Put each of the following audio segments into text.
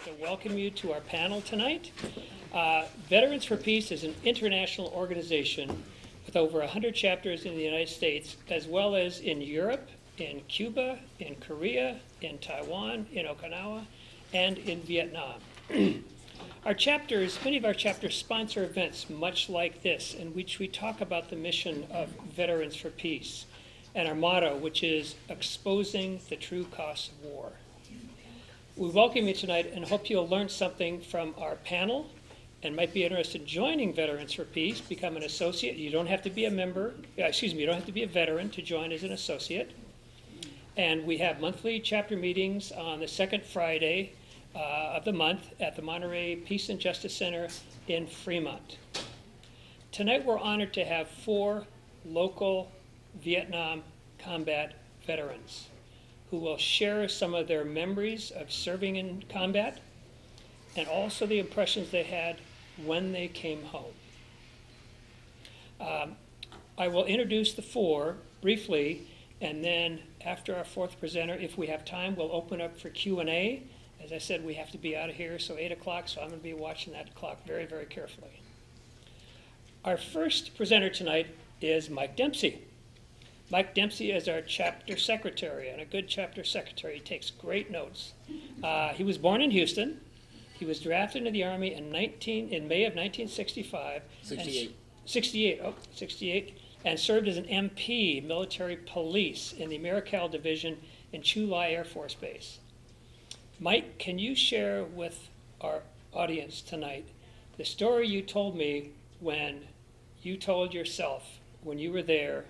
to welcome you to our panel tonight. Veterans for Peace is an international organization with over 100 chapters in the United States, as well as in Europe, in Cuba, in Korea, in Taiwan, in Okinawa, and in Vietnam. Many of our chapters sponsor events much like this, in which we talk about the mission of Veterans for Peace and our motto, which is exposing the true costs of war. We welcome you tonight and hope you'll learn something from our panel and might be interested in joining Veterans for Peace, become an associate. You don't have to be a member, you don't have to be a veteran to join as an associate. And we have monthly chapter meetings on the second Friday of the month at the Monterey Peace and Justice Center in Fremont. Tonight we're honored to have 4 local Vietnam combat veterans who will share some of their memories of serving in combat and also the impressions they had when they came home. I will introduce the 4 briefly, and then after our 4th presenter, if we have time, we'll open up for Q&A. As I said, we have to be out of here, so 8 o'clock, so I'm going to be watching that clock very, very carefully. Our first presenter tonight is Mike Dempsey. Mike Dempsey is our chapter secretary, and a good chapter secretary takes great notes. He was born in Houston. He was drafted into the Army in May of 1965. 68. 68, and served as an MP, military police, in the Marical Division in Chu Lai Air Force Base. Mike, can you share with our audience tonight the story you told me when you told yourself, when you were there,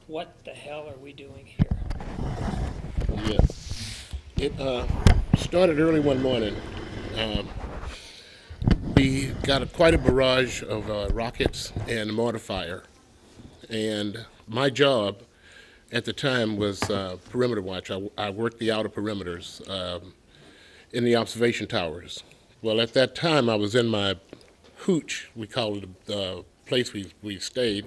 what the hell are we doing here? Yes. It started early one morning. We got quite a barrage of rockets and mortar fire. And my job at the time was perimeter watch. I worked the outer perimeters in the observation towers. Well, at that time, I was in my hooch, we called it the place we stayed.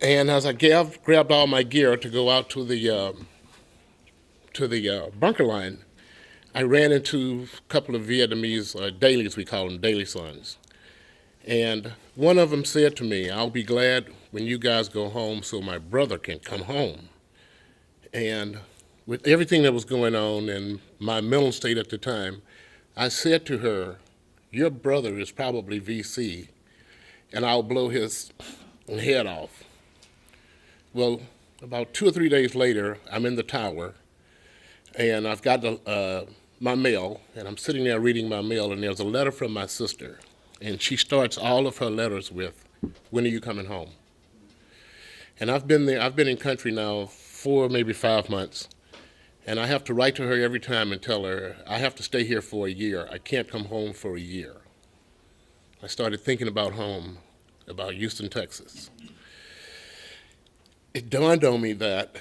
And as I grabbed all my gear to go out to the bunker line, I ran into a couple of Vietnamese dailies, we call them daily sons. And one of them said to me, "I'll be glad when you guys go home so my brother can come home." And with everything that was going on in my mental state at the time, I said to her, "Your brother is probably VC, and I'll blow his head off." Well, about 2 or 3 days later, I'm in the tower, and I've got my mail, and I'm sitting there reading my mail, and there's a letter from my sister, and she starts all of her letters with, "When are you coming home?" And I've been in country now 4, maybe 5 months, and I have to write to her every time and tell her, I have to stay here for a year. I can't come home for a year. I started thinking about home, about Houston, Texas. It dawned on me that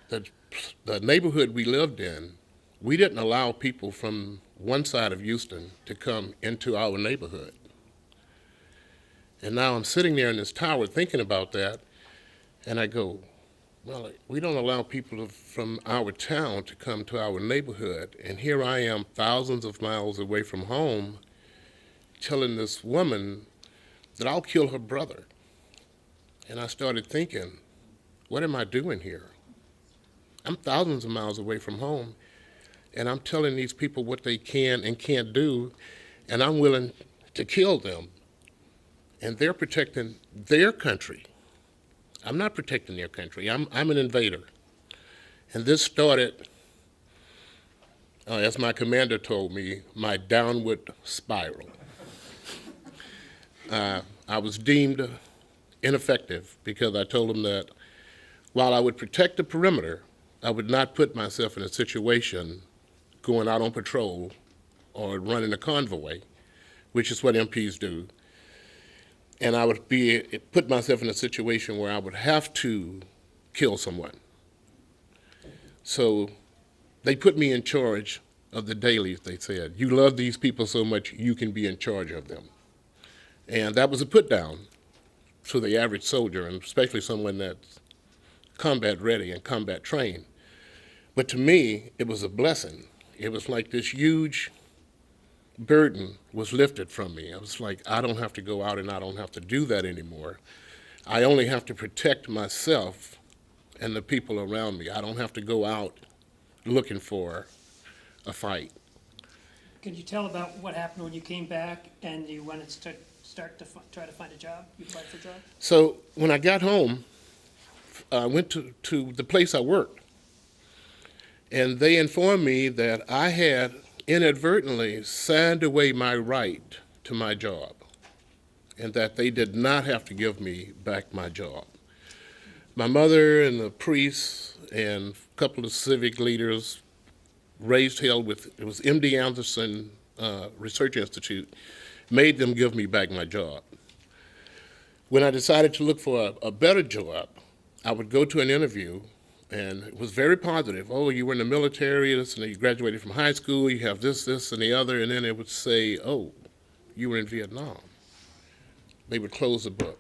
the neighborhood we lived in, we didn't allow people from one side of Houston to come into our neighborhood. And now I'm sitting there in this tower thinking about that, and I go, well, we don't allow people from our town to come to our neighborhood, and here I am thousands of miles away from home telling this woman that I'll kill her brother. And I started thinking, what am I doing here? I'm thousands of miles away from home, and I'm telling these people what they can and can't do, and I'm willing to kill them. And they're protecting their country. I'm not protecting their country. I'm an invader. And this started, as my commander told me, my downward spiral. I was deemed ineffective because I told him that while I would protect the perimeter, I would not put myself in a situation going out on patrol or running a convoy, which is what MPs do. And I would put myself in a situation where I would have to kill someone. So they put me in charge of the dailies, they said. You love these people so much, you can be in charge of them. And that was a put down to the average soldier, and especially someone that's combat ready and combat trained. But to me, it was a blessing It was like this huge burden was lifted from me. I was like, I don't have to go out and I don't have to do that anymore. I only have to protect myself and the people around me. I don't have to go out looking for a fight. Could you tell about what happened when you came back and you went and start to try to find a job? You applied for a job? So when I got home, I went to the place I worked, and they informed me that I had inadvertently signed away my right to my job, and that they did not have to give me back my job. My mother and the priests and a couple of civic leaders raised hell with, it was MD Anderson Research Institute, made them give me back my job. When I decided to look for a better job, I would go to an interview, and it was very positive. Oh, you were in the military, and you graduated from high school, you have this, this, and the other, and then it would say, oh, you were in Vietnam. They would close the book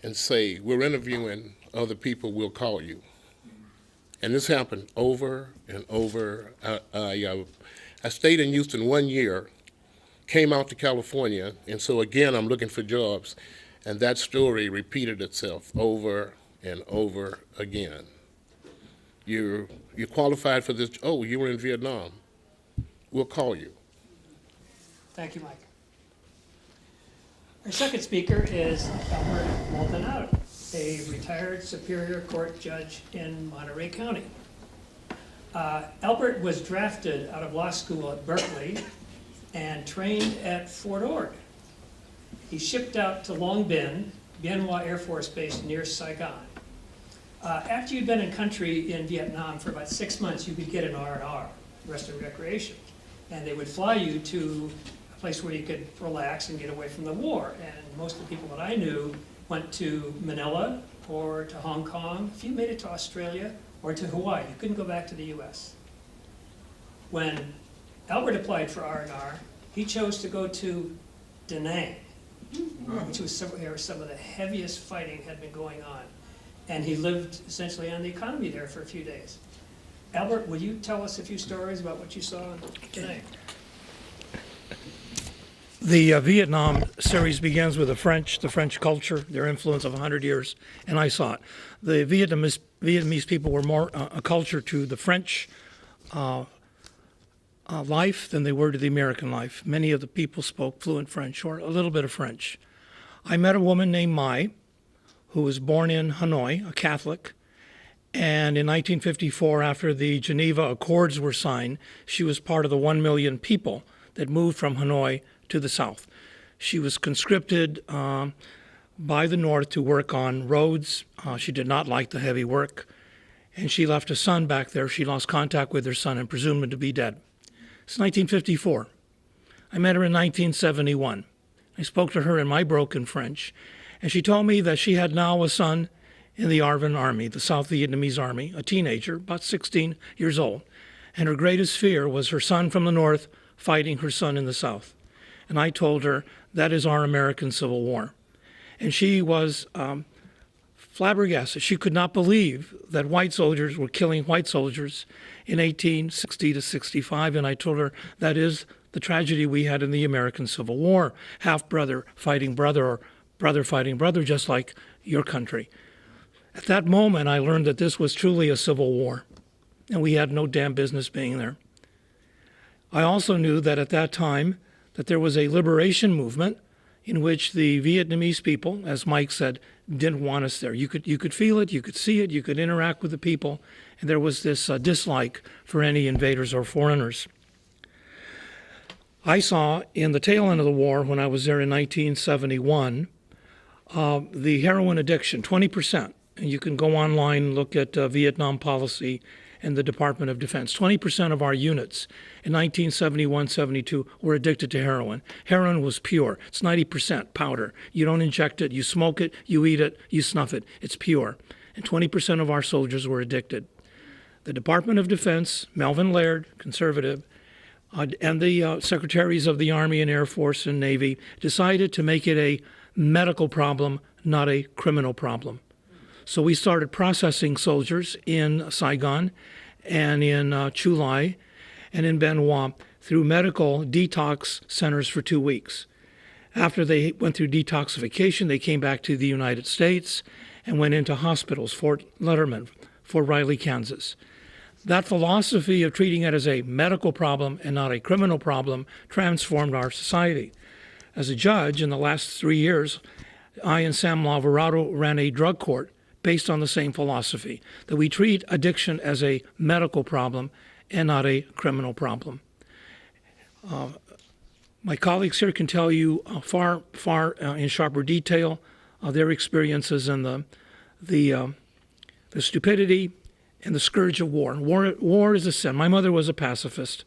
and say, we're interviewing other people, we'll call you. And this happened over and over. I stayed in Houston 1 year, came out to California, and so again, I'm looking for jobs. And that story repeated itself over and over again. You're qualified for this. Oh, you were in Vietnam. We'll call you. Thank you, Mike. Our second speaker is Albert Maldonado, a retired Superior Court judge in Monterey County. Albert was drafted out of law school at Berkeley and trained at Fort Ord. He shipped out to Long Binh, Bien Hoa Air Force Base near Saigon. After you'd been in country in Vietnam for about 6 months, you could get an R&R, rest and recreation. And they would fly you to a place where you could relax and get away from the war. And most of the people that I knew went to Manila or to Hong Kong. A few made it to Australia or to Hawaii. You couldn't go back to the US. When Albert applied for R&R, he chose to go to Da Nang, which was where some of the heaviest fighting had been going on. And he lived essentially on the economy there for a few days. Albert, will you tell us a few stories about what you saw in Da Nang? The Vietnam series begins with the French culture, their influence of 100 years, and I saw it. The Vietnamese people were more a culture to the French life than they were to the American life. Many of the people spoke fluent French or a little bit of French. I met a woman named Mai, who was born in Hanoi, a Catholic, and in 1954, after the Geneva Accords were signed, she was part of the 1 million people that moved from Hanoi to the south. She was conscripted by the North to work on roads. She did not like the heavy work, and she left a son back there. She lost contact with her son and presumed him to be dead. It's 1954. I met her in 1971. I spoke to her in my broken French, and she told me that she had now a son in the ARVN Army, the South Vietnamese Army, a teenager, about 16 years old. And her greatest fear was her son from the North fighting her son in the South. And I told her, that is our American Civil War. And she was flabbergasted. She could not believe that white soldiers were killing white soldiers in 1860 to 65. And I told her, that is the tragedy we had in the American Civil War. Half-brother fighting brother, or brother fighting brother, just like your country. At that moment, I learned that this was truly a civil war, and we had no damn business being there. I also knew that at that time, that there was a liberation movement in which the Vietnamese people, as Mike said, didn't want us there. You could feel it, you could see it, you could interact with the people, and there was this dislike for any invaders or foreigners. I saw in the tail end of the war, when I was there in 1971, the heroin addiction, 20%. And you can go online and look at Vietnam policy and the Department of Defense. 20% of our units in 1971-72 were addicted to heroin. Heroin was pure. It's 90% powder. You don't inject it, you smoke it, you eat it, you snuff it. It's pure. And 20% of our soldiers were addicted. The Department of Defense, Melvin Laird, conservative, and the secretaries of the Army and Air Force and Navy decided to make it a medical problem, not a criminal problem. So we started processing soldiers in Saigon and in Chu Lai, and in Benoit through medical detox centers for 2 weeks. After they went through detoxification, they came back to the United States and went into hospitals, Fort Letterman, Fort Riley, Kansas. That philosophy of treating it as a medical problem and not a criminal problem transformed our society. As a judge, in the last 3 years, I and Sam Alvarado ran a drug court based on the same philosophy, that we treat addiction as a medical problem and not a criminal problem. My colleagues here can tell you far in sharper detail their experiences and the stupidity and the scourge of war. War is a sin. My mother was a pacifist,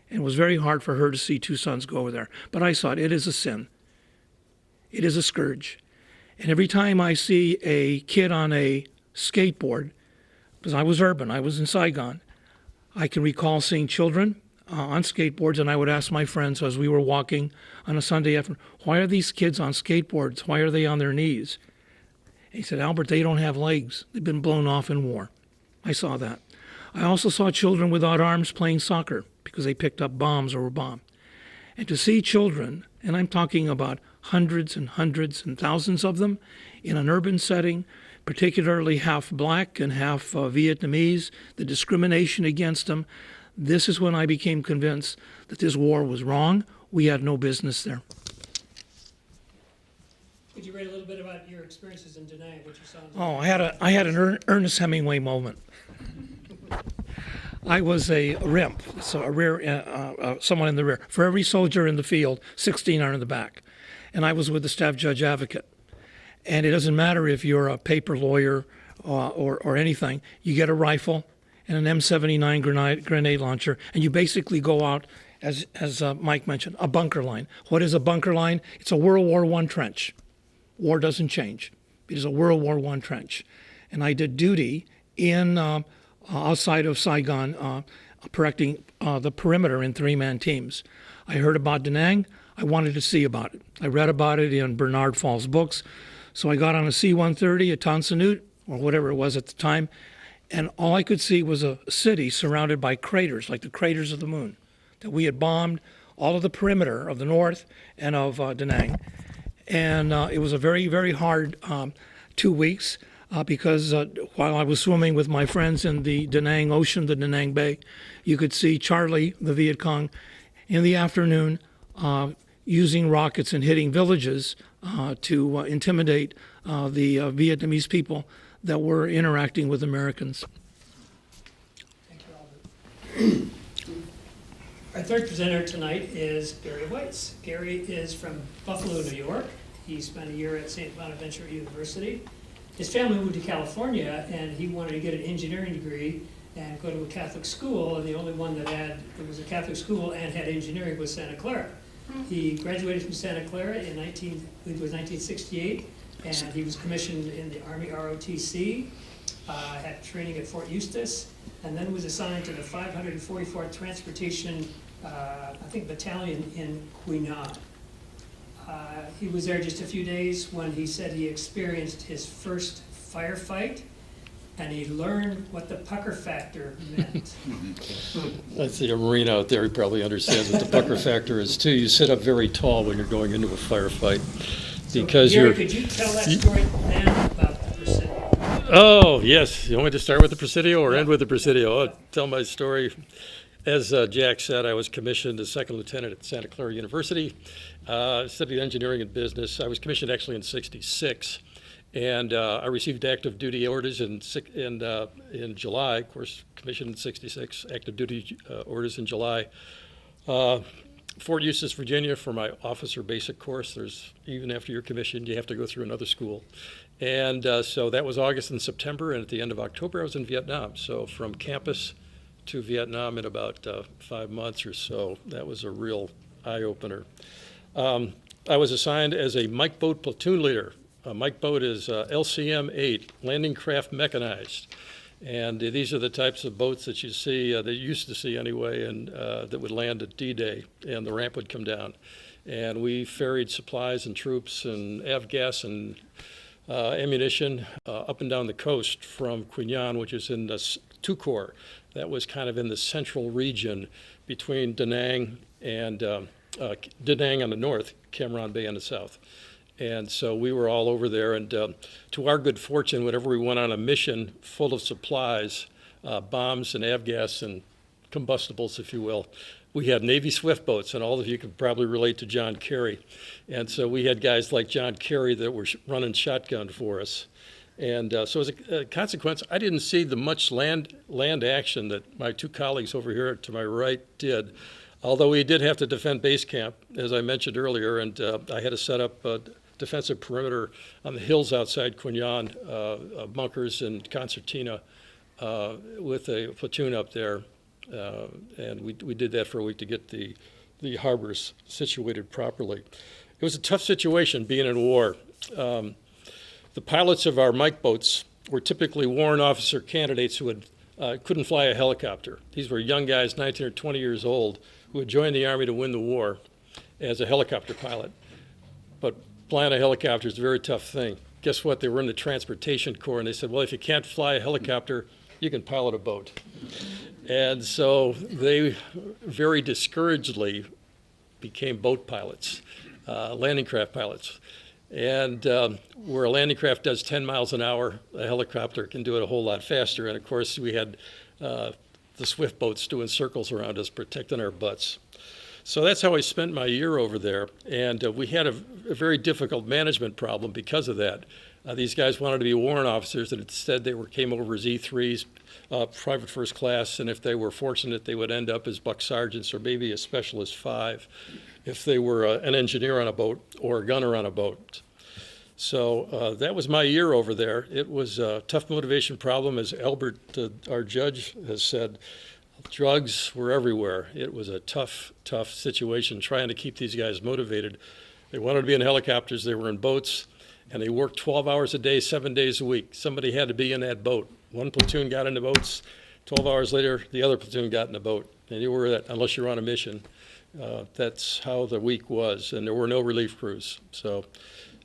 and it was very hard for her to see 2 sons go over there. But I saw it. It is a sin. It is a scourge. And every time I see a kid on a skateboard, because I was urban, I was in Saigon, I can recall seeing children on skateboards, and I would ask my friends as we were walking on a Sunday afternoon, why are these kids on skateboards? Why are they on their knees? And he said, Albert, they don't have legs. They've been blown off in war. I saw that. I also saw children without arms playing soccer because they picked up bombs or were bombed. And to see children, and I'm talking about hundreds and thousands of them in an urban setting, particularly half black and half Vietnamese, the discrimination against them, this is when I became convinced that this war was wrong. We had no business there. Could you write a little bit about your experiences in Da Nang, what you saw? Oh, I had an Ernest Hemingway moment. I was a RIMP, so a rear, someone in the rear. For every soldier in the field, 16 are in the back. And I was with the staff judge advocate. And it doesn't matter if you're a paper lawyer or anything. You get a rifle and an M79 grenade launcher, and you basically go out, as Mike mentioned, a bunker line. What is a bunker line? It's a World War I trench. War doesn't change. It is a World War I trench. And I did duty in outside of Saigon, protecting the perimeter in 3-man teams. I heard about Da Nang. I wanted to see about it. I read about it in Bernard Fall's books. So I got on a C-130 at Tan Son Nhut, or whatever it was at the time, and all I could see was a city surrounded by craters, like the craters of the moon, that we had bombed all of the perimeter of the north and of Da Nang. And it was a very, very hard 2 weeks because while I was swimming with my friends in the Da Nang Ocean, the Da Nang Bay, you could see Charlie, the Viet Cong, in the afternoon using rockets and hitting villages to intimidate the Vietnamese people that were interacting with Americans. Thank you, Albert. Our third presenter tonight is Gary Weitz. Gary is from Buffalo, New York. He spent a year at St. Bonaventure University. His family moved to California, and he wanted to get an engineering degree and go to a Catholic school, and the only one that was a Catholic school and had engineering was Santa Clara. He graduated from Santa Clara in 1968, and he was commissioned in the Army ROTC, had training at Fort Eustis, and then was assigned to the 544th Transportation, Battalion in Quy Nhon. He was there just a few days when he said he experienced his first firefight, and he learned what the pucker factor meant. I think a Marine out there, he probably understands what the pucker factor is too. You sit up very tall when you're going into a firefight because Gary, could you tell that story then about the Presidio? Oh, yes. You want me to start with the Presidio or end with the Presidio? I'll tell my story. As Jack said, I was commissioned as second lieutenant at Santa Clara University. Studied engineering and business. I was commissioned actually in '66. And I received active duty orders in July. Of course, commissioned in '66, active duty orders in July. Fort Eustis, Virginia, for my officer basic course. Even after you're commissioned, you have to go through another school. And so that was August and September, and at the end of October, I was in Vietnam. So from campus to Vietnam in about 5 months or so. That was a real eye-opener. I was assigned as a Mike Boat platoon leader. Mike Boat is LCM-8, Landing Craft Mechanized. And these are the types of boats that you see, that you used to see anyway, and that would land at D-Day, and the ramp would come down. And we ferried supplies and troops and avgas and ammunition up and down the coast from Quy Nhon, which is in the II Corps. That was kind of in the central region between Da Nang and Da Nang on the north, Cam Ranh Bay on the south. And so we were all over there, and to our good fortune, whenever we went on a mission full of supplies, bombs and avgas and combustibles, if you will, we had Navy Swift boats, and all of you could probably relate to John Kerry. And so we had guys like John Kerry that were running shotgun for us. And so as a consequence, I didn't see the much land action that my two colleagues over here to my right did, although we did have to defend base camp, as I mentioned earlier, and I had to set up a defensive perimeter on the hills outside Quinyan, bunkers and concertina with a platoon up there. And we did that for a week to get the harbors situated properly. It was a tough situation being in war. The pilots of our Mike boats were typically warrant officer candidates who couldn't fly a helicopter. These were young guys, 19 or 20 years old, who had joined the Army to win the war as a helicopter pilot. But flying a helicopter is a very tough thing. Guess what? They were in the Transportation Corps, and they said, well, if you can't fly a helicopter, you can pilot a boat. And so they very discouragedly became boat pilots, landing craft pilots. And where a landing craft does 10 miles an hour, a helicopter can do it a whole lot faster. And of course, we had the Swift boats doing circles around us, protecting our butts. So that's how I spent my year over there. And we had a very difficult management problem because of that. These guys wanted to be warrant officers, and instead they came over as E3s, private first class, and if they were fortunate, they would end up as buck sergeants or maybe a specialist 5 if they were an engineer on a boat or a gunner on a boat. So that was my year over there. It was a tough motivation problem, as Albert, our judge, has said. Drugs were everywhere. It was a tough situation trying to keep these guys motivated. They wanted to be in helicopters, they were in boats, and they worked 12 hours a day, 7 days a week. Somebody had to be in that boat. One platoon got in the boats, 12 hours later, the other platoon got in the boat. And you were that, unless you're on a mission. That's how the week was, and there were no relief crews. So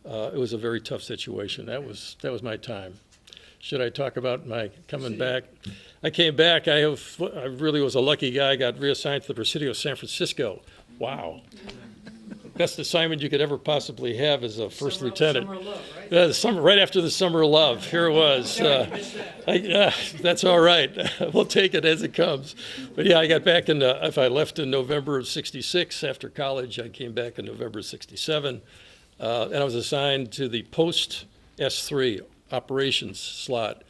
it was a very tough situation. That was my time. Should I talk about my coming back? I came back. I really was a lucky guy. I got reassigned to the Presidio San Francisco. Wow. Best assignment you could ever possibly have as a first lieutenant. Summer of love, right? Right after the summer of love. Here it was. That's all right. We'll take it as it comes. But yeah, I got back if I left in November of '66 after college, I came back in November of '67. And I was assigned to the post S3 operations slot.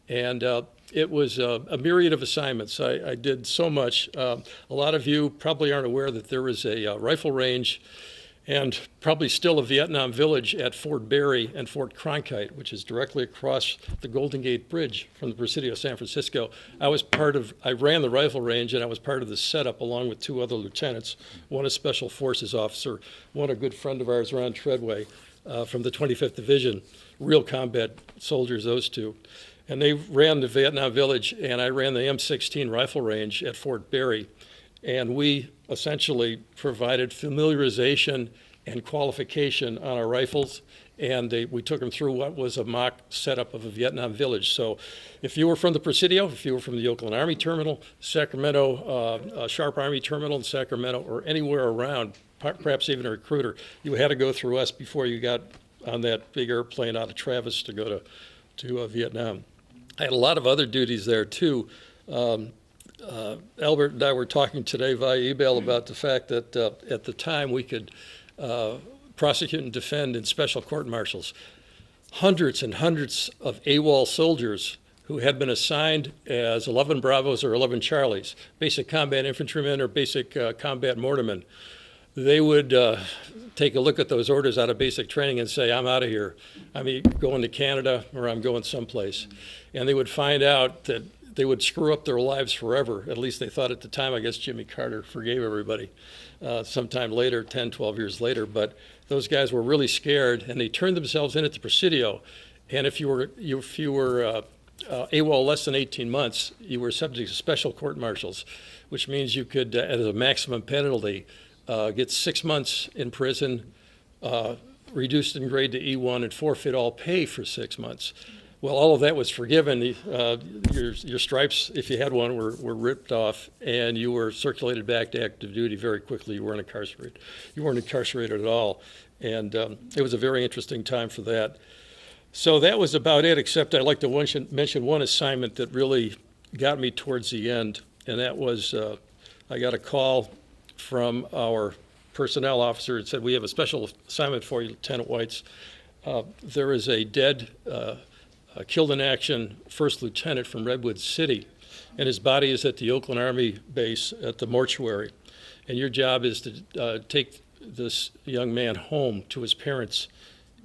And it was a myriad of assignments. I did so much. A lot of you probably aren't aware that there is a rifle range and probably still a Vietnam village at Fort Berry and Fort Cronkite, which is directly across the Golden Gate Bridge from the Presidio San Francisco. I ran the rifle range, and I was part of the setup along with 2 other lieutenants, one a special forces officer, one a good friend of ours, Ron Treadway, from the 25th Division, real combat soldiers, those 2. And they ran the Vietnam village, and I ran the M16 rifle range at Fort Berry. And we essentially provided familiarization and qualification on our rifles, and we took them through what was a mock setup of a Vietnam village. So if you were from the Presidio, if you were from the Oakland Army Terminal, Sacramento, Sharp Army Terminal in Sacramento, or anywhere around, perhaps even a recruiter, you had to go through us before you got on that big airplane out of Travis to go to Vietnam. I had a lot of other duties there, too. Albert and I were talking today via email about the fact that at the time we could prosecute and defend in special court-martials hundreds and hundreds of AWOL soldiers who had been assigned as 11 Bravos or 11 Charlies, basic combat infantrymen or basic combat mortarmen. They would take a look at those orders out of basic training and say, I'm out of here. I'm going to Canada or I'm going someplace. And they would find out that they would screw up their lives forever. At least they thought at the time. I guess Jimmy Carter forgave everybody sometime later, 10, 12 years later. But those guys were really scared, and they turned themselves in at the Presidio. And if you were AWOL less than 18 months, you were subject to special court-martials, which means you could, as a maximum penalty, get 6 months in prison, reduced in grade to E1, and forfeit all pay for 6 months. Well, all of that was forgiven. Your stripes, if you had one, were ripped off, and you were circulated back to active duty very quickly. You weren't incarcerated. You weren't incarcerated at all, and it was a very interesting time for that. So that was about it, except I'd like to mention one assignment that really got me towards the end, and that was I got a call from our personnel officer. It said, "We have a special assignment for you, Lieutenant Weitz. There is a dead killed in action first lieutenant from Redwood City, and his body is at the Oakland Army base at the mortuary. And your job is to take this young man home to his parents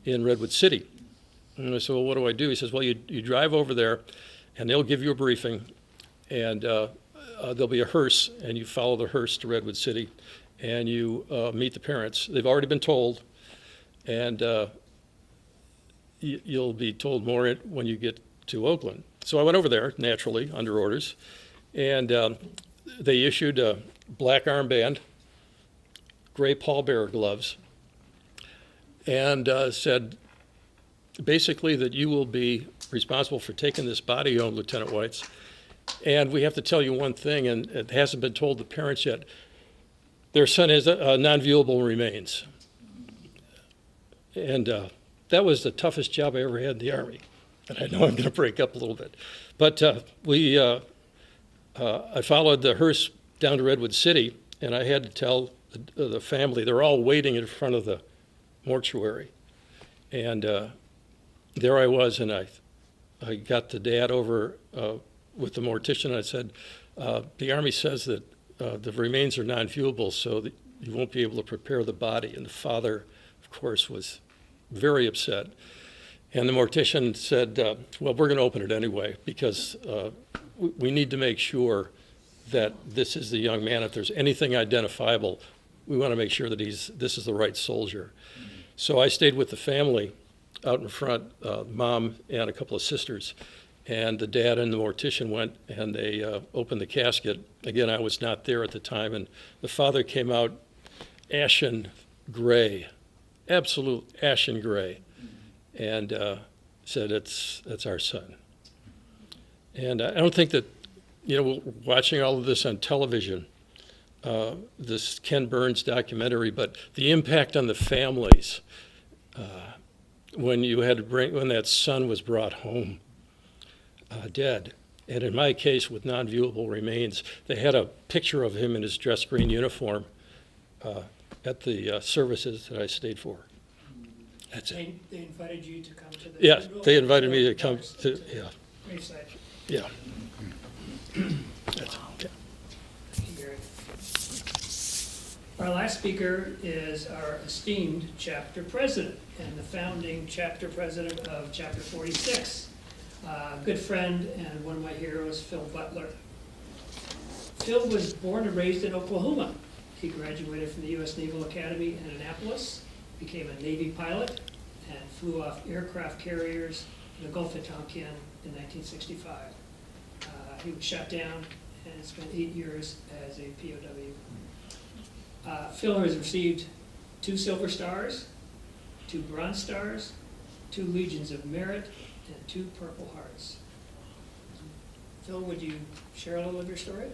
in Redwood City." And I said, "Well, what do I do?" He says, "Well, you drive over there, and they'll give you a briefing, and there'll be a hearse, and you follow the hearse to Redwood City, and you meet the parents. They've already been told, and you'll be told more when you get to Oakland." So I went over there, naturally, under orders, and they issued a black armband, gray pallbearer gloves, and said basically that you will be responsible for taking this body home, Lieutenant Weitz. And we have to tell you one thing, and it hasn't been told the parents yet. Their son has non-viewable remains. And that was the toughest job I ever had in the Army. And I know I'm going to break up a little bit. But I followed the hearse down to Redwood City, and I had to tell the family. They're all waiting in front of the mortuary. And there I was, and I got the dad over with the mortician. I said, "The Army says that the remains are non-viewable, so that you won't be able to prepare the body." And the father, of course, was very upset. And the mortician said, "Well, we're going to open it anyway, because we need to make sure that this is the young man. If there's anything identifiable, we want to make sure that this is the right soldier." So I stayed with the family out in front, mom and a couple of sisters. And the dad and the mortician went, and they opened the casket. Again, I was not there at the time, and the father came out ashen gray, absolute ashen gray, and said, that's our son. And I don't think that, watching all of this on television, this Ken Burns documentary, but the impact on the families when that son was brought home dead. And in my case, with non-viewable remains, they had a picture of him in his dress green uniform at the services that I stayed for. That's it. They invited you to come to the Yeah, funeral? they invited me to come to, yeah, Graveside. yeah. That's, yeah. Thank you, Gary. Our last speaker is our esteemed chapter president and the founding chapter president of Chapter 46. Good friend and one of my heroes, Phil Butler. Phil was born and raised in Oklahoma. He graduated from the U.S. Naval Academy in Annapolis, became a Navy pilot, and flew off aircraft carriers in the Gulf of Tonkin in 1965. He was shot down and spent 8 years as a POW. Phil has received 2 Silver Stars, 2 Bronze Stars, 2 Legions of Merit, and 2 Purple Hearts. Phil, would you share a little of your story?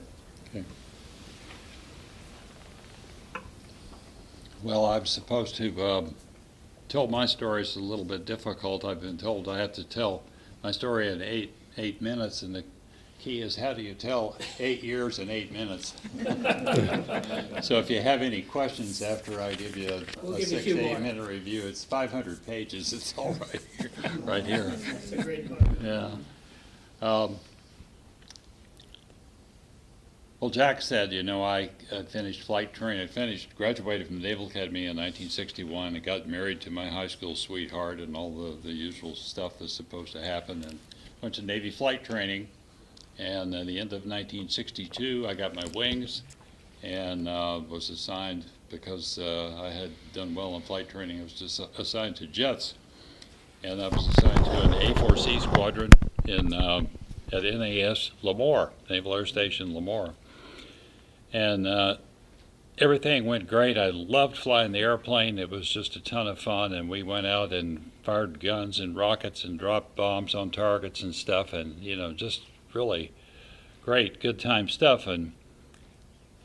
Okay. Well, I'm supposed to tell my story. Is a little bit difficult. I've been told I have to tell my story in eight minutes, and the key is, how do you tell 8 years in 8 minutes? So if you have any questions after I give you We'll a give you a 6 few to 8 more. minute review, it's 500 pages. It's all right here. Right here. It's a great book. Yeah. Well, Jack said, I finished flight training. Graduated from the Naval Academy in 1961 and got married to my high school sweetheart and all the usual stuff that's supposed to happen, and went to Navy flight training. And at the end of 1962, I got my wings and was assigned, because I had done well in flight training, I was just assigned to jets. And I was assigned to an A4C squadron at NAS Lemoore, Naval Air Station Lemoore. And everything went great. I loved flying the airplane. It was just a ton of fun, and we went out and fired guns and rockets and dropped bombs on targets and stuff, and just really great, good time stuff. And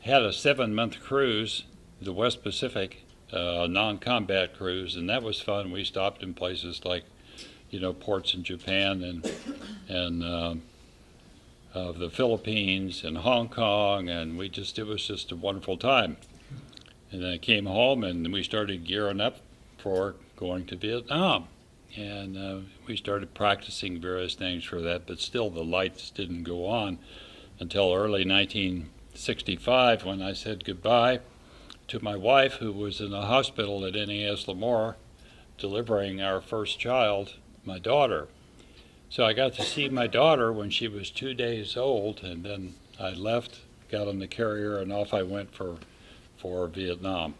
had a 7-month cruise, the West Pacific, non-combat cruise, and that was fun. We stopped in places like, ports in Japan and the Philippines and Hong Kong, and it was just a wonderful time. And then I came home and we started gearing up for going to Vietnam. And we started practicing various things for that, but still the lights didn't go on until early 1965 when I said goodbye to my wife, who was in the hospital at NAS Lemoore delivering our first child, my daughter. So I got to see my daughter when she was 2 days old, and then I left, got on the carrier, and off I went for Vietnam.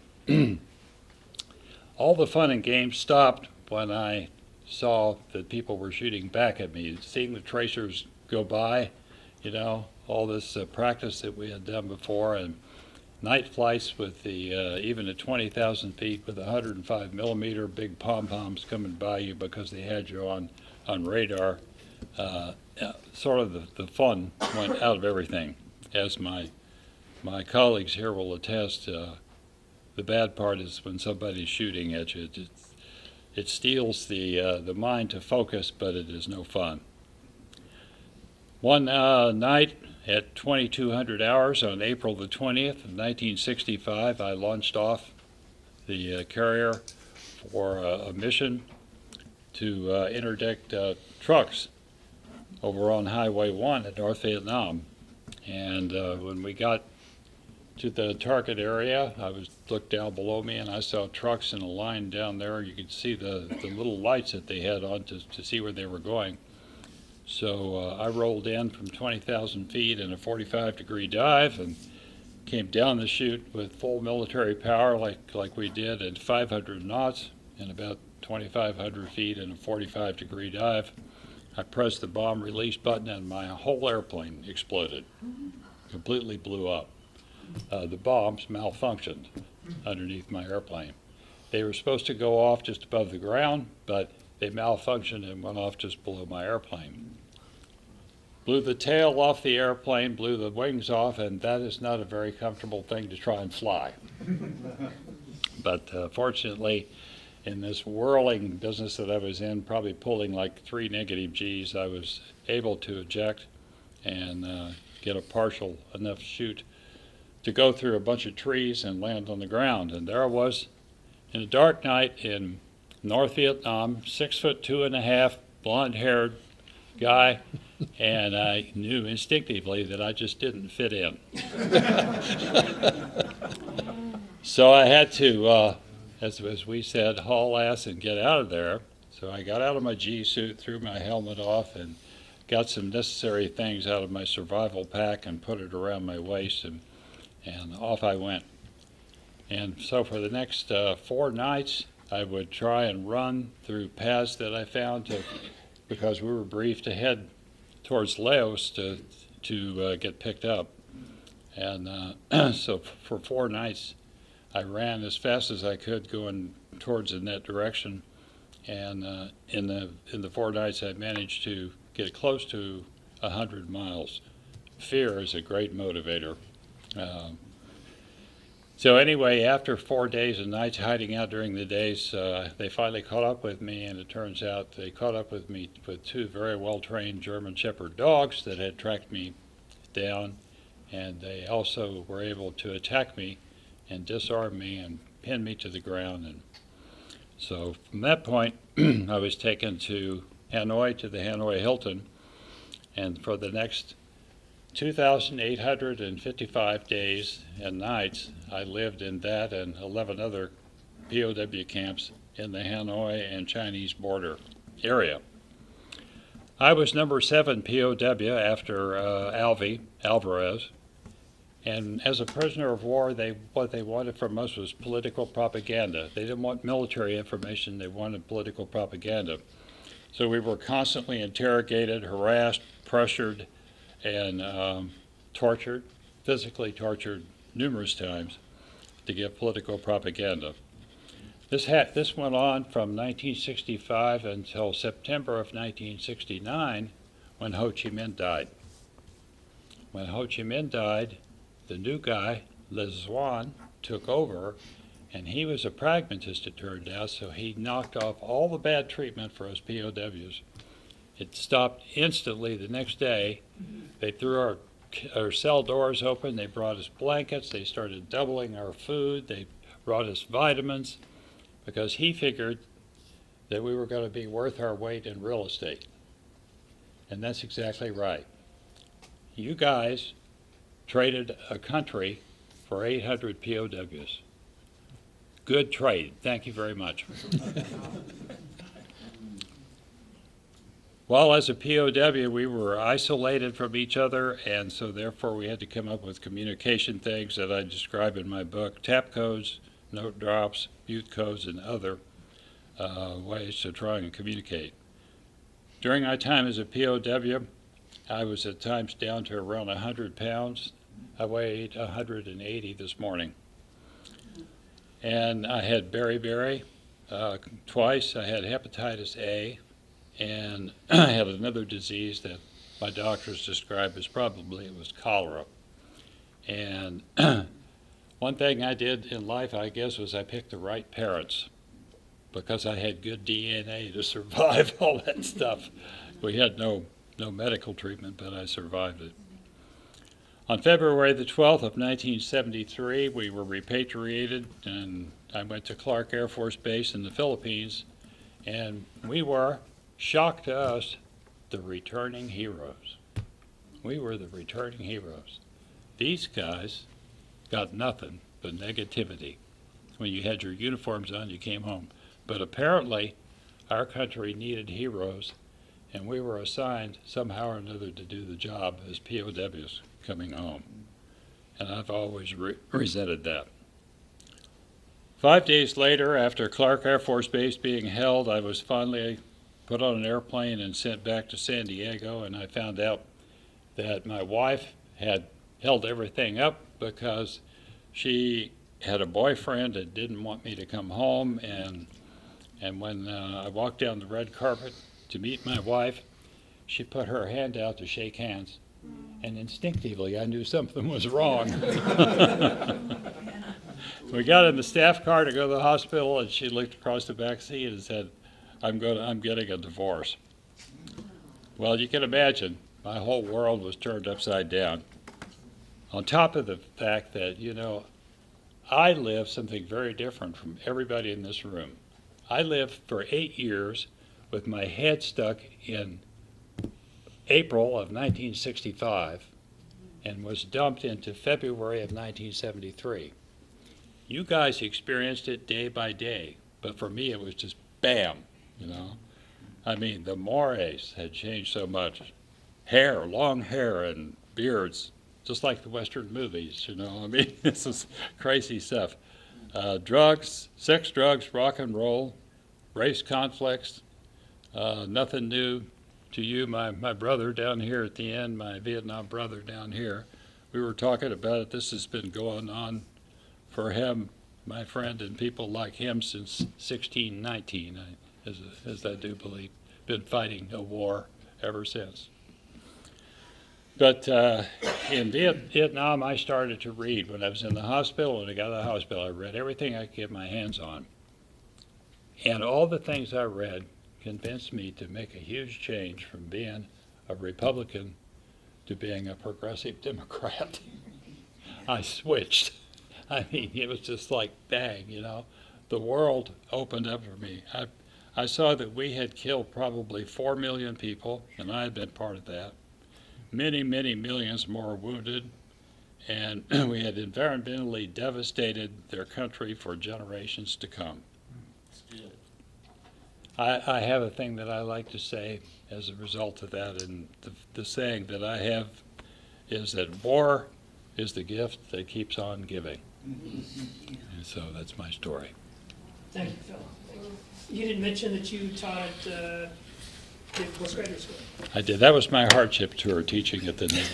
All the fun and games stopped when I saw that people were shooting back at me, seeing the tracers go by, all this practice that we had done before, and night flights with the even at 20,000 feet with 105 millimeter big pom-poms coming by you because they had you on radar. Sort of the fun went out of everything. As my colleagues here will attest, the bad part is when somebody's shooting at you. It steals the mind to focus, but it is no fun. One night at 2200 hours on April the 20th of 1965, I launched off the carrier for a mission to interdict trucks over on Highway 1 at North Vietnam. And when we got to the target area, I looked down below me and I saw trucks in a line down there. You could see the little lights that they had on to see where they were going. So I rolled in from 20,000 feet in a 45-degree dive and came down the chute with full military power like we did at 500 knots and about 2,500 feet in a 45-degree dive. I pressed the bomb release button and my whole airplane exploded, completely blew up. The bombs malfunctioned underneath my airplane. They were supposed to go off just above the ground, but they malfunctioned and went off just below my airplane. Blew the tail off the airplane, blew the wings off, and that is not a very comfortable thing to try and fly. But fortunately, in this whirling business that I was in, probably pulling like 3 negative G's, I was able to eject and get a partial enough chute to go through a bunch of trees and land on the ground. And there I was in a dark night in North Vietnam, 6'2½", blonde-haired guy, and I knew instinctively that I just didn't fit in. So I had to, as we said, haul ass and get out of there. So I got out of my G suit, threw my helmet off, and got some necessary things out of my survival pack and put it around my waist, and off I went. And so for the next 4 nights, I would try and run through paths that I found because we were briefed to head towards Laos to get picked up. And so for 4 nights, I ran as fast as I could going towards in that direction. And in the 4 nights, I managed to get close to 100 miles. Fear is a great motivator. So anyway, after 4 days and nights hiding out during the days, they finally caught up with me, and it turns out they caught up with me with 2 very well-trained German Shepherd dogs that had tracked me down, and they also were able to attack me and disarm me and pin me to the ground. And so from that point, I was taken to Hanoi, to the Hanoi Hilton, and for the next 2,855 days and nights, I lived in that and 11 other POW camps in the Hanoi and Chinese border area. I was number 7 POW after Alvarez, and as a prisoner of war, what they wanted from us was political propaganda. They didn't want military information, they wanted political propaganda. So we were constantly interrogated, harassed, pressured, and tortured, physically tortured numerous times. to give political propaganda. This went on from 1965 until September of 1969, when Ho Chi Minh died. When Ho Chi Minh died, the new guy, Le Duan, took over, and he was a pragmatist, it turned out, so he knocked off all the bad treatment for us POWs. It stopped instantly the next day. They threw our cell doors open, they brought us blankets, they started doubling our food, they brought us vitamins, because he figured that we were going to be worth our weight in real estate. And that's exactly right. You guys traded a country for 800 POWs. Good trade. Thank you very much. Well, as a POW, we were isolated from each other, and so therefore we had to come up with communication things that I describe in my book: tap codes, note drops, mute codes, and other ways to try and communicate. During my time as a POW, I was at times down to around 100 pounds. I weighed 180 this morning. And I had beriberi twice. I had hepatitis A, and I had another disease that my doctors described as probably it was cholera. And one thing I did in life, I guess, was I picked the right parents, because I had good DNA to survive all that stuff. We had no medical treatment, but I survived it. On February the 12th of 1973, we were repatriated, and I went to Clark Air Force Base in the Philippines, and we were, shock to us, the returning heroes. We were the returning heroes. These guys got nothing but negativity. When you had your uniforms on, you came home. But apparently, our country needed heroes, and we were assigned somehow or another to do the job as POWs coming home. And I've always resented that. 5 days later, after Clark Air Force Base being held, I was finally put on an airplane and sent back to San Diego, and I found out that my wife had held everything up because she had a boyfriend that didn't want me to come home, and when I walked down the red carpet to meet my wife, she put her hand out to shake hands, and instinctively I knew something was wrong. We got in the staff car to go to the hospital, and she looked across the back seat and said, I'm getting a divorce. Well, you can imagine, my whole world was turned upside down. On top of the fact that, you know, I lived something very different from everybody in this room. I lived for 8 years with my head stuck in April of 1965 and was dumped into February of 1973. You guys experienced it day by day, but for me it was just bam, you know. I mean, the mores had changed so much. Hair, long hair and beards, just like the Western movies, you know. I mean, this is crazy stuff. Drugs, sex, drugs, rock and roll, race conflicts, nothing new to you. My brother down here at the end, my Vietnam brother down here, we were talking about it. This has been going on for him, my friend, and people like him since 1619, as I do believe. Been fighting a war ever since. But in Vietnam, I started to read. When I was in the hospital, when I got out of the hospital, I read everything I could get my hands on. And all the things I read convinced me to make a huge change from being a Republican to being a progressive Democrat. I switched. I mean, it was just like, bang, you know. The world opened up for me. I saw that we had killed probably 4 million people, and I had been part of that. Many, many millions more wounded, and we had environmentally devastated their country for generations to come. I have a thing that I like to say as a result of that, and the saying that I have is that war is the gift that keeps on giving. And so that's my story. Thank you, Phil. You didn't mention that you taught at the fourth grader school. I did. That was my hardship tour, teaching at the Navy.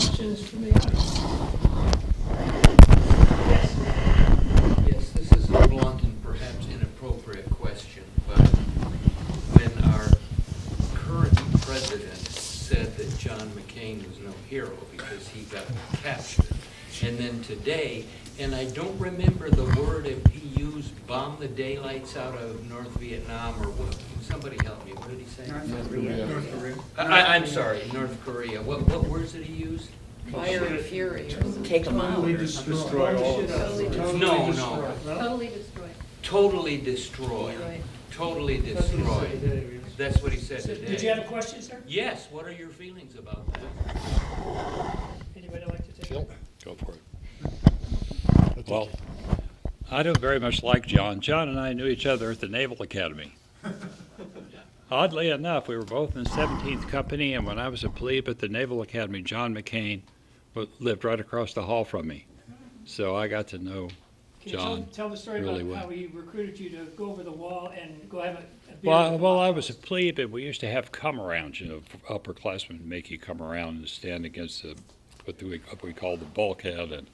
questions from the audience? Yes. Yes, this is a blunt and perhaps inappropriate question, but when our current president said that John McCain was no hero because he got captured, and then today, and I don't remember the word if he used bomb the daylights out of North Vietnam or what, can somebody help me, what did he say? North Korea. I'm sorry, North Korea, what words did he use? Fire and fury. Take them out. Destroy all of them. No. Totally destroyed. Totally destroy. Totally destroy. That's what he said today. Did you have a question, sir? Yes, what are your feelings about that? Anybody like to take Phil, it? go for it. Well, I don't very much like John. John and I knew each other at the Naval Academy. Oddly enough, we were both in the 17th Company, and when I was a plebe at the Naval Academy, John McCain lived right across the hall from me. So I got to know Can you John tell the story really about well. how he recruited you to go over the wall and go have a beer? Well, with the I boss? was a plebe, and we used to have come-arounds, upperclassmen make you come around and stand against what we call the bulkhead and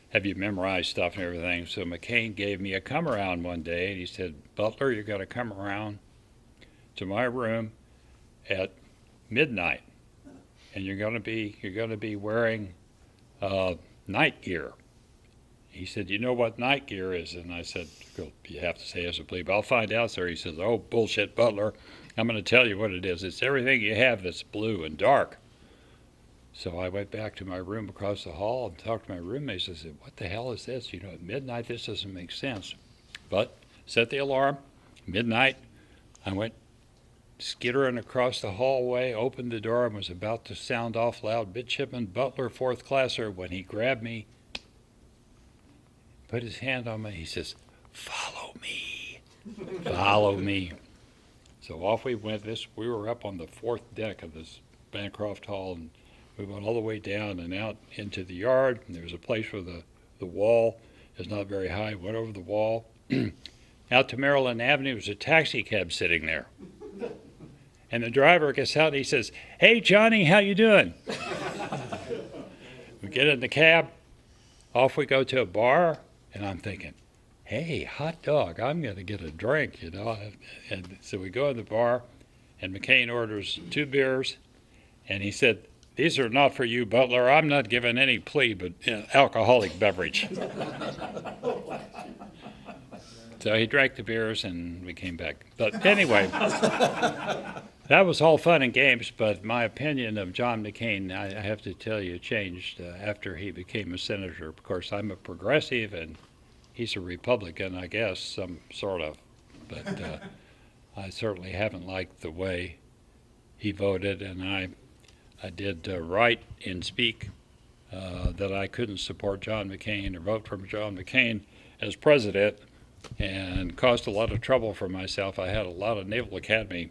have you memorize stuff and everything. So McCain gave me a come-around one day, and he said, Butler, you're going to come around to my room at midnight, and you're going to be wearing night gear. He said, you know what night gear is? And I said, well, you have to say as a plebe. I'll find out, sir. He says, oh, bullshit, Butler. I'm going to tell you what it is. It's everything you have that's blue and dark. So I went back to my room across the hall and talked to my roommates. I said, what the hell is this? You know, at midnight, this doesn't make sense. But set the alarm. Midnight, I went skittering across the hallway, opened the door, and was about to sound off loud, Midshipman Butler, fourth classer, when he grabbed me, put his hand on me. He says, follow me. Follow me. So off we went. We were up on the fourth deck of this Bancroft Hall, and we went all the way down and out into the yard. And there was a place where the wall is not very high. Went over the wall. Out to Maryland Avenue. There was a taxi cab sitting there. And the driver gets out and he says, hey, Johnny, how you doing? We get in the cab. Off we go to a bar. And I'm thinking, hey, hot dog, I'm going to get a drink, you know. And so we go in the bar, and McCain orders 2 beers. And he said, these are not for you, Butler. I'm not giving any plea, but alcoholic beverage. So he drank the beers, and we came back. But anyway, that was all fun and games, but my opinion of John McCain, I have to tell you, changed after he became a senator. Of course, I'm a progressive, and he's a Republican, I guess, some sort of. But I certainly haven't liked the way he voted, and I did write and speak that I couldn't support John McCain or vote for John McCain as president, and caused a lot of trouble for myself. I had a lot of Naval Academy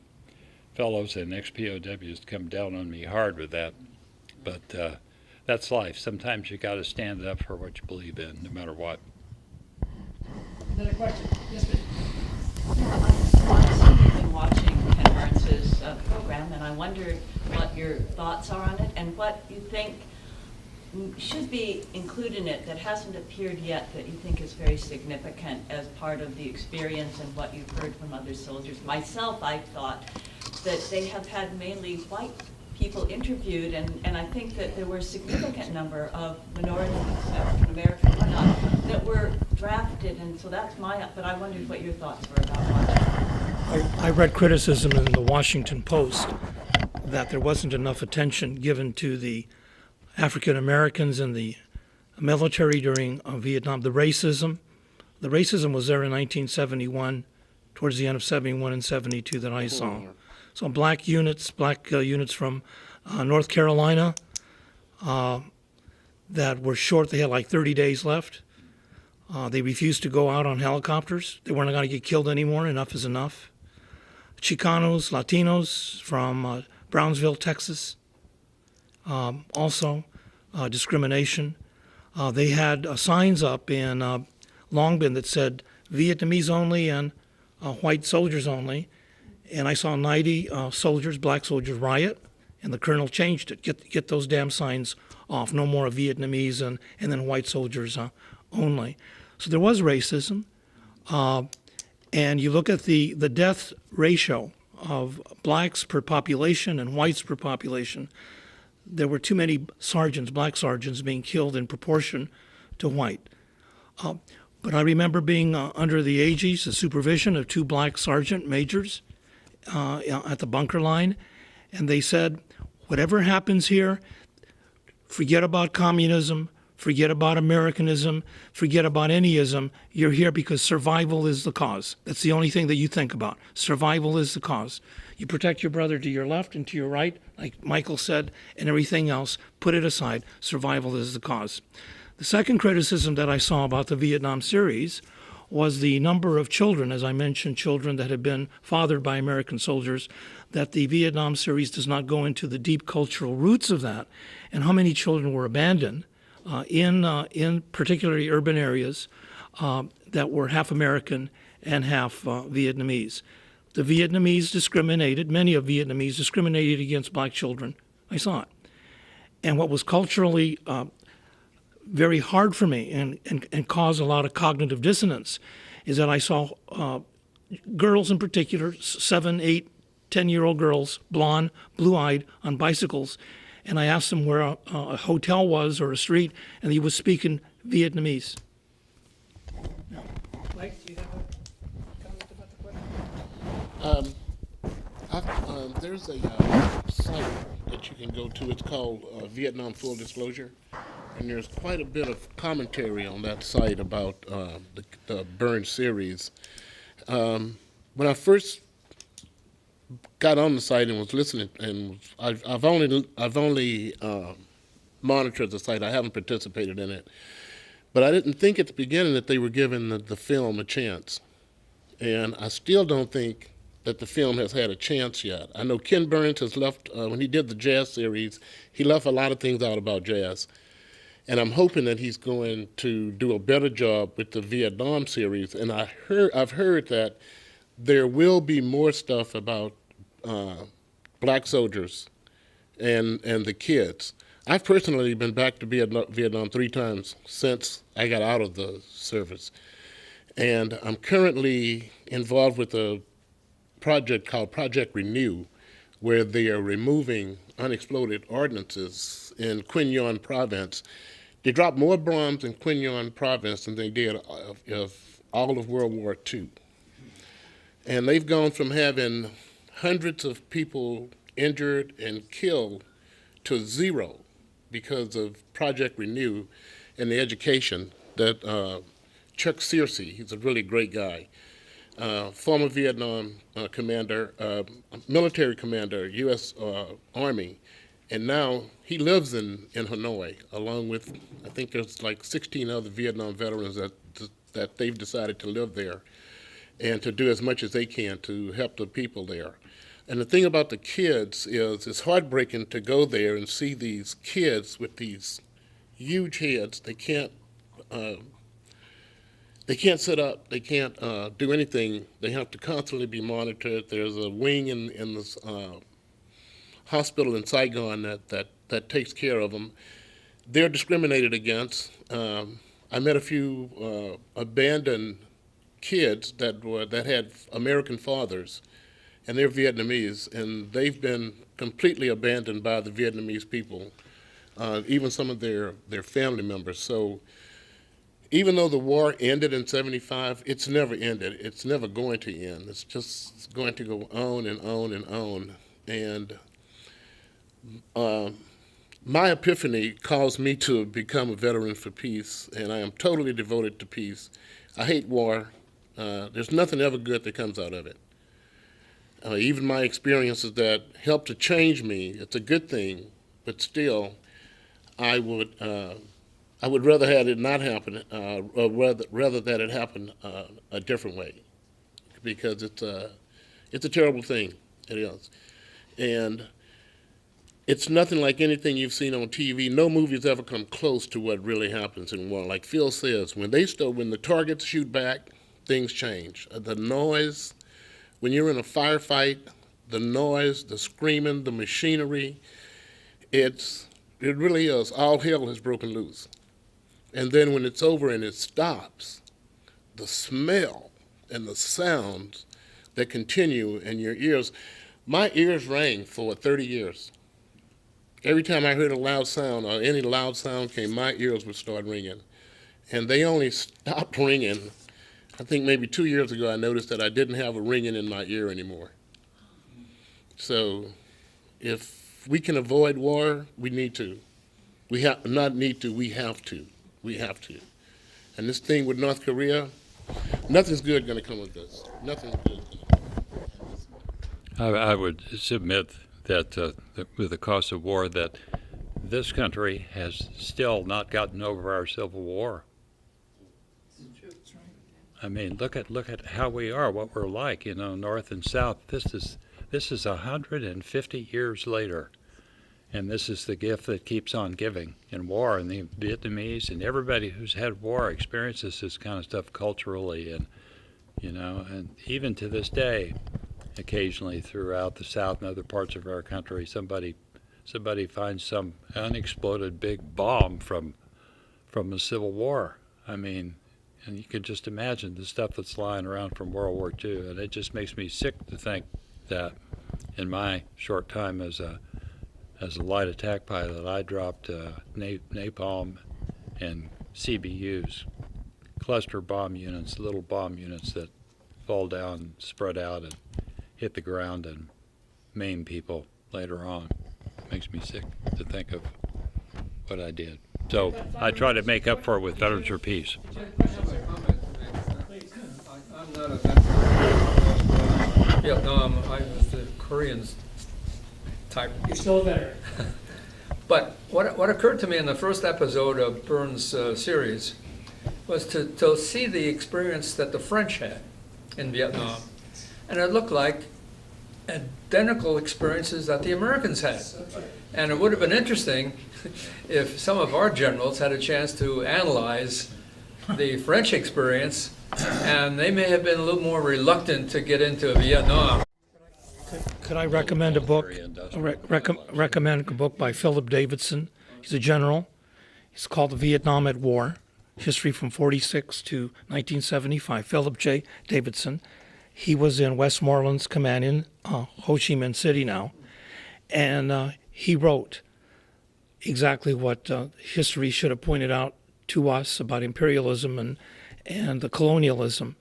fellows and ex-POWs come down on me hard with that. But that's life. Sometimes you got to stand up for what you believe in, no matter what. Another question? Yes, ma'am. I've seen you've been watching Ken Burns's program, and I wondered what your thoughts are on it and what you think should be included in it that hasn't appeared yet that you think is very significant as part of the experience and what you've heard from other soldiers. Myself, I thought that they have had mainly white people interviewed, and I think that there were a significant number of minorities, African American, whatnot, that were drafted, and so that's but I wondered what your thoughts were about watching. I read criticism in the Washington Post that there wasn't enough attention given to the African Americans in the military during Vietnam. The racism was there in 1971, towards the end of 71 and 72 that I saw. So black units from North Carolina that were short. They had like 30 days left. They refused to go out on helicopters. They weren't going to get killed anymore. Enough is enough. Chicanos, Latinos from Brownsville, Texas. Also, discrimination. They had signs up in Long Binh that said Vietnamese only and white soldiers only. And I saw 90 soldiers, black soldiers, riot And the colonel changed it. Get those damn signs off. No more Vietnamese and then white soldiers only. So there was racism. And you look at the death ratio of blacks per population and whites per population, there were too many sergeants, black sergeants, being killed in proportion to white. But I remember being under the aegis, the supervision of 2 black sergeant majors at the bunker line, and they said, whatever happens here, forget about communism, forget about Americanism, forget about anyism. You're here because survival is the cause. That's the only thing that you think about. Survival is the cause. You protect your brother to your left and to your right, like Michael said, and everything else, put it aside. Survival is the cause. The second criticism that I saw about the Vietnam series was the number of children, as I mentioned, children that had been fathered by American soldiers, that the Vietnam series does not go into the deep cultural roots of that, and how many children were abandoned in particularly urban areas that were half American and half Vietnamese. The Vietnamese discriminated, many of Vietnamese discriminated against black children. I saw it. And what was culturally very hard for me and caused a lot of cognitive dissonance is that I saw girls in particular, 7, 8, 10-year-old girls, blonde, blue-eyed, on bicycles, and I asked him where a hotel was or a street, and he was speaking Vietnamese. Mike, do you have a comment about the question? There's a site that you can go to. It's called Vietnam Full Disclosure, and there's quite a bit of commentary on that site about the Burn series. When I first got on the site and was listening, and I've only monitored the site. I haven't participated in it, but I didn't think at the beginning that they were giving the film a chance, and I still don't think that the film has had a chance yet. I know Ken Burns has left when he did the jazz series. He left a lot of things out about jazz, and I'm hoping that he's going to do a better job with the Vietnam series. And I've heard that there will be more stuff about black soldiers and the kids. I've personally been back to Vietnam 3 times since I got out of the service. And I'm currently involved with a project called Project Renew, where they are removing unexploded ordnances in Quy Nhon province. They dropped more bombs in Quy Nhon province than they did of all of World War II. And they've gone from having hundreds of people injured and killed to 0 because of Project Renew and the education that Chuck Searcy, he's a really great guy, former Vietnam commander, military commander, U.S. Army, and now he lives in Hanoi, along with, I think there's like 16 other Vietnam veterans that they've decided to live there and to do as much as they can to help the people there. And the thing about the kids is it's heartbreaking to go there and see these kids with these huge heads. They can't sit up. They can't do anything. They have to constantly be monitored. There's a wing in this hospital in Saigon that takes care of them. They're discriminated against. I met a few abandoned kids that had American fathers, and they're Vietnamese, and they've been completely abandoned by the Vietnamese people, even some of their family members. So even though the war ended in '75, it's never ended. It's never going to end. It's just going to go on and on and on. And my epiphany caused me to become a veteran for peace, and I am totally devoted to peace. I hate war. There's nothing ever good that comes out of it. Even my experiences that helped to change me, it's a good thing, but still, I would rather have it not happen, or rather that it happen a different way, because it's a terrible thing. It is, and it's nothing like anything you've seen on TV. No movie's ever come close to what really happens in war. Like Phil says, when the targets shoot back, things change. The noise, when you're in a firefight, the noise, the screaming, the machinery. It really is. All hell has broken loose. And then when it's over and it stops, the smell and the sounds that continue in your ears. My ears rang for 30 years. Every time I heard a loud sound or any loud sound came, my ears would start ringing. And they only stopped ringing. I think maybe 2 years ago I noticed that I didn't have a ringing in my ear anymore. So if we can avoid war, we need to. We have not need to, we have to. We have to. And this thing with North Korea, nothing's good going to come of this. Nothing's good. I would submit that with the cost of war, that this country has still not gotten over our Civil War. I mean, look at how we are, what we're like, you know, North and South. This is 150 years later, and this is the gift that keeps on giving in war. And the Vietnamese and everybody who's had war experiences this kind of stuff culturally, and you know, and even to this day, occasionally throughout the South and other parts of our country, somebody finds some unexploded big bomb from the Civil War. I mean, and you can just imagine the stuff that's lying around from World War II, and it just makes me sick to think that in my short time as a light attack pilot, I dropped napalm and CBUs, cluster bomb units, little bomb units that fall down, spread out, and hit the ground and maim people later on. It makes me sick to think of what I did. So I try to make up for it with Veterans for Peace. I'm not a veteran of Vietnam. I was the Korean type. You're still a veteran. But what occurred to me in the first episode of Burns' series was to see the experience that the French had in Vietnam. And it looked like identical experiences that the Americans had. And it would have been interesting if some of our generals had a chance to analyze the French experience, and they may have been a little more reluctant to get into Vietnam. Could I recommend a book? Recommend a book by Philip Davidson. He's a general. It's called The Vietnam at War, History from 46 to 1975. Philip J. Davidson. He was in Westmoreland's command in Ho Chi Minh City now, and he wrote exactly what history should have pointed out to us about imperialism and the colonialism,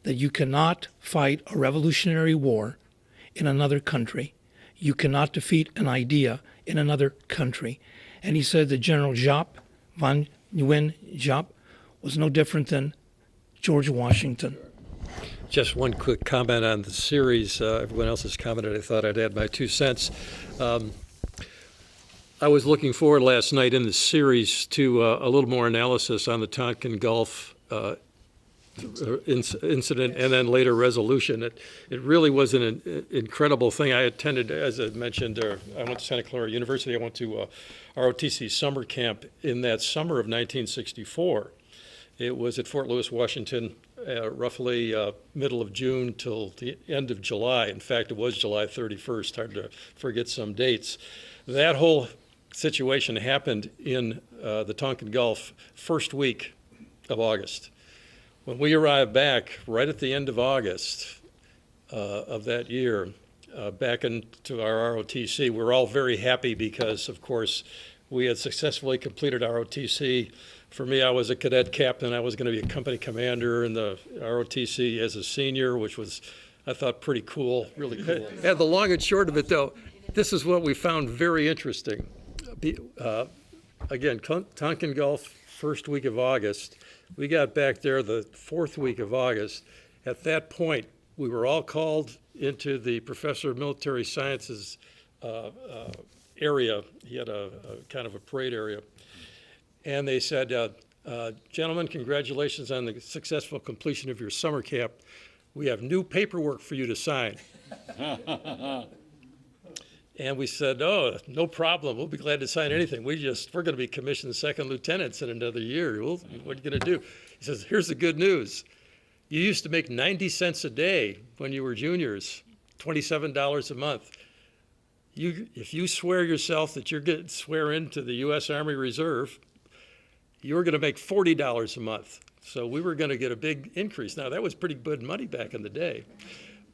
that you cannot fight a revolutionary war in another country. You cannot defeat an idea in another country. And he said that General Giap, Van Nguyen Giap, was no different than George Washington. Just one quick comment on the series. Everyone else has commented. I thought I'd add my 2 cents. I was looking forward last night in the series to a little more analysis on the Tonkin Gulf incident and then later resolution. It really was an incredible thing. I attended, as I mentioned, I went to Santa Clara University. I went to ROTC summer camp in that summer of 1964. It was at Fort Lewis, Washington, roughly middle of June till the end of July. In fact, it was July 31st. Hard to forget some dates. That whole situation happened in the Tonkin Gulf first week of August. When we arrived back right at the end of August of that year, back into our ROTC, we were all very happy because, of course, we had successfully completed ROTC. For me, I was a cadet captain. I was going to be a company commander in the ROTC as a senior, which was, I thought, pretty cool, really cool. And the long and short of it, though, this is what we found very interesting. Again, Tonkin Gulf, first week of August. We got back there the fourth week of August. At that point, we were all called into the Professor of Military Sciences area. He had a kind of a parade area. And they said, gentlemen, congratulations on the successful completion of your summer camp. We have new paperwork for you to sign. And we said, oh, no problem. We'll be glad to sign anything. We're going to be commissioned second lieutenants in another year. What are you going to do? He says, here's the good news. You used to make 90 cents a day when you were juniors. $27 a month. If you swear yourself that you're going to swear into the U.S. Army Reserve, you're going to make $40 a month. So we were going to get a big increase. Now, that was pretty good money back in the day,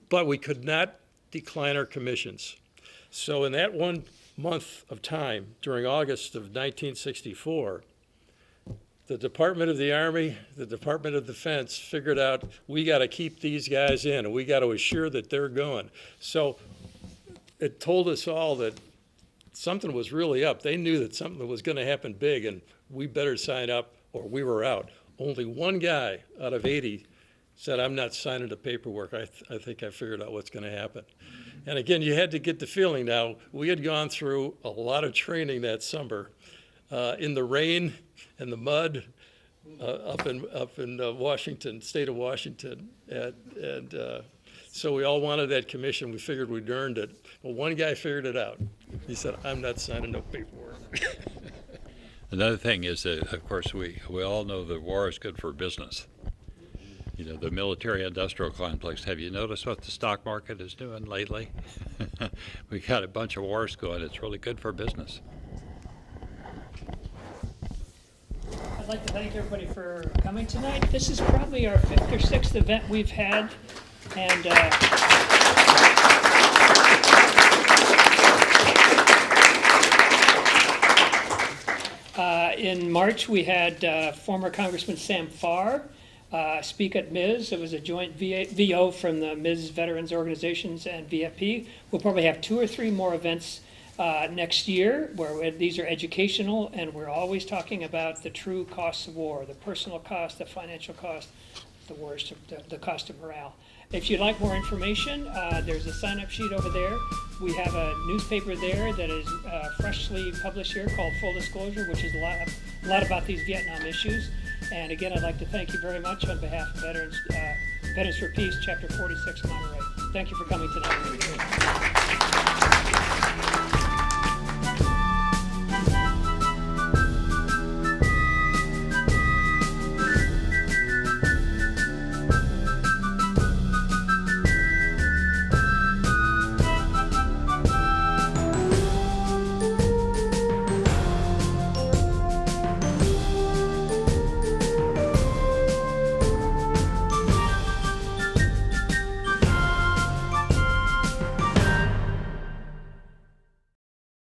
but we could not decline our commissions. So in that 1 month of time, during August of 1964, the Department of the Army, the Department of Defense figured out we got to keep these guys in and we got to assure that they're going. So it told us all that something was really up. They knew that something was going to happen big and we better sign up or we were out. Only one guy out of 80 said, I'm not signing the paperwork. I think I figured out what's going to happen. And again, you had to get the feeling now. We had gone through a lot of training that summer in the rain and the mud up in Washington, state of Washington. And so we all wanted that commission. We figured we'd earned it. Well, one guy figured it out. He said, I'm not signing no paperwork. Another thing is that, of course, we all know that war is good for business. You know, the military-industrial complex. Have you noticed what the stock market is doing lately? We got a bunch of wars going. It's really good for business. I'd like to thank everybody for coming tonight. This is probably our 5th or 6th event we've had, and in March we had former Congressman Sam Farr speak at MIS. It was a joint VO from the MIS Veterans Organizations and VFP. We'll probably have 2 or 3 more events next year where these are educational, and we're always talking about the true costs of war, the personal cost, the financial cost, the worst, the cost of morale. If you'd like more information, there's a sign-up sheet over there. We have a newspaper there that is freshly published here called Full Disclosure, which is a lot about these Vietnam issues. And again, I'd like to thank you very much on behalf of Veterans for Peace, Chapter 46, Monterey. Thank you for coming tonight.